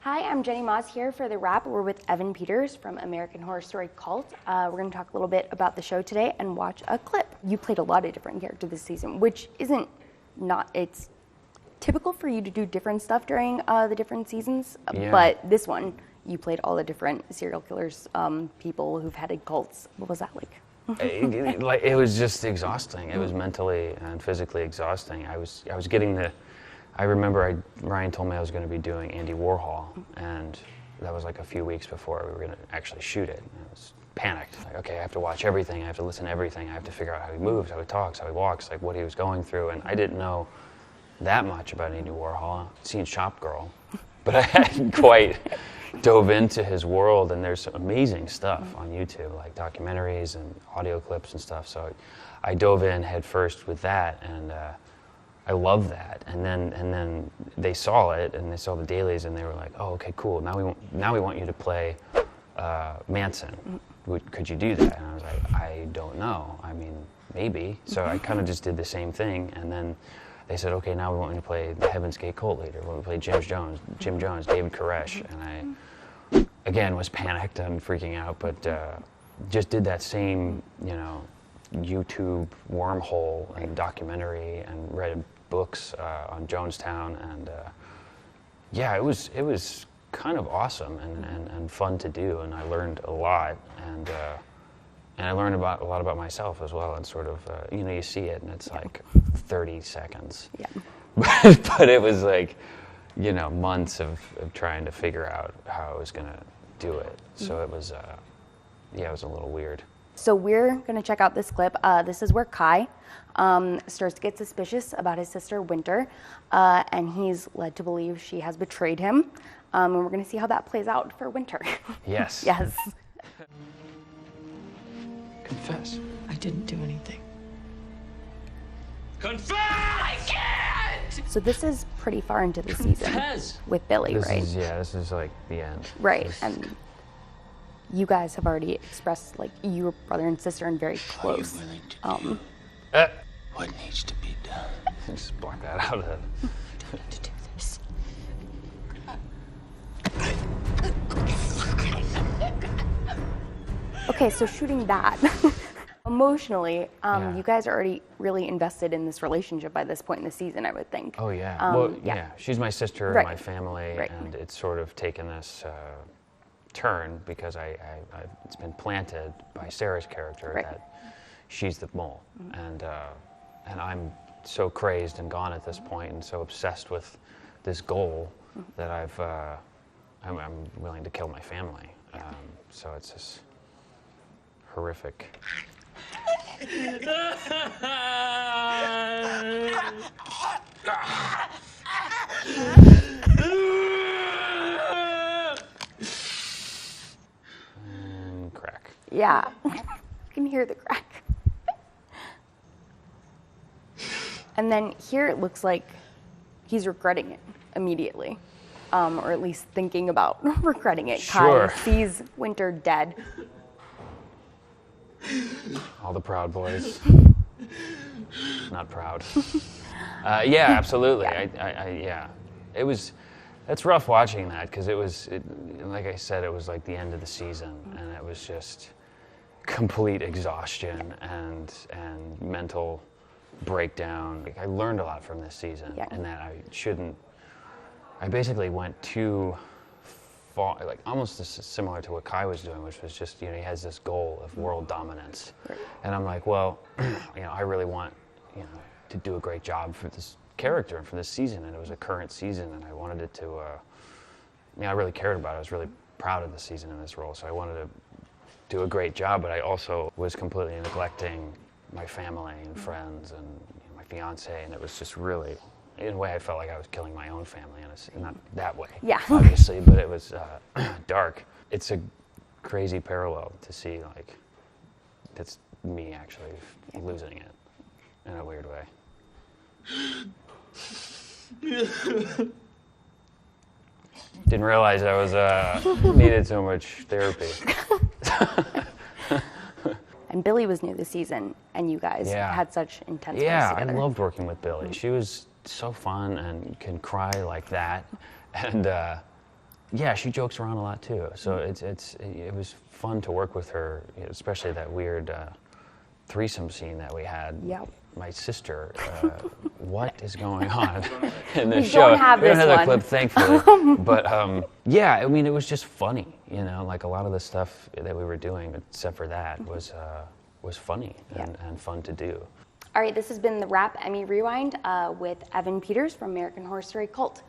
Hi, I'm Jenny Moss here for The Wrap. We're with Evan Peters from American Horror Story Cult. We're going to talk a little bit about the show today and watch a clip. You played a lot of different characters this season, which it's typical for you to do different stuff during the different seasons. Yeah. But this one, you played all the different serial killers, people who've headed cults. What was that like? It was just exhausting. It was mentally and physically exhausting. I was getting I remember Ryan told me I was going to be doing Andy Warhol, and that was like a few weeks before we were going to actually shoot it. And I was panicked. Like, okay, I have to watch everything. I have to listen to everything. I have to figure out how he moves, how he talks, how he walks, like what he was going through. And I didn't know that much about Andy Warhol. I'd seen Shop Girl, but I hadn't quite dove into his world. And there's some amazing stuff on YouTube, like documentaries and audio clips and stuff. So I dove in head first with that, and I love that. And then they saw it, and they saw the dailies, and they were like, "Oh, okay, cool. Now we want you to play Manson. Could you do that?" And I was like, "I don't know. I mean, maybe." So I kind of just did the same thing, and then they said, "Okay, now we want you to play the Heaven's Gate cult leader. We want to play Jim Jones, David Koresh." And I again was panicked and freaking out, but just did that same, YouTube wormhole and documentary, and read books on Jonestown, and it was kind of awesome and fun to do, and I learned a lot, and I learned a lot about myself as well, and sort of you see it, and it's like 30 seconds, but it was like months of trying to figure out how I was gonna do it, so it was it was a little weird. So we're going to check out this clip. This is where Kai starts to get suspicious about his sister, Winter, and he's led to believe she has betrayed him. And we're going to see how that plays out for Winter. Yes. Yes. Confess. I didn't do anything. Confess! I can't! So this is pretty far into the season with Billy, right? This is like the end. Right. And you guys have already expressed, like, you're brother and sister and very close. Are you willing to do what needs to be done? Just block that out of it. Don't need to do this. Okay, so shooting that, emotionally, you guys are already really invested in this relationship by this point in the season, I would think. Oh, yeah. She's my sister and Right. my family, Right. and it's sort of taken this turn because it's been planted by Sarah's character that she's the mole, and I'm so crazed and gone at this point, and so obsessed with this goal that I'm willing to kill my family. So it's just horrific. Crack. Yeah, you can hear the crack. And then here it looks like he's regretting it immediately, or at least thinking about regretting it. Sure. Kai sees Winter dead. All the proud boys. Not proud. Yeah, absolutely. Yeah. It's rough watching that because like I said, it was like the end of the season, and it was just complete exhaustion and mental breakdown. Like, I learned a lot from this season, and that I basically went too far, like almost similar to what Kai was doing, which was just, he has this goal of world dominance. Right. And I'm like, well, I really want, to do a great job for this character and for this season, and it was a current season, and I wanted it to, I really cared about it. I was really proud of the season in this role, so I wanted to do a great job, but I also was completely neglecting my family and friends and my fiance, and it was just really, in a way, I felt like I was killing my own family, and not that way, obviously, but it was dark. It's a crazy parallel to see, like, that's me actually losing it in a weird way. Didn't realize I was needed so much therapy. And Billy was new this season, and you guys had such intense works together. I loved working with Billy. She was so fun and can cry like that, and yeah, she jokes around a lot too. So it was fun to work with her, especially that weird threesome scene that we had. Yep. My sister, what is going on in this We show? don't have We don't this have that one. clip, thankfully. But yeah, I mean, it was just funny. Like a lot of the stuff that we were doing, except for that, was funny and fun to do. All right, this has been the Rap Emmy Rewind with Evan Peters from American Horror Story Cult.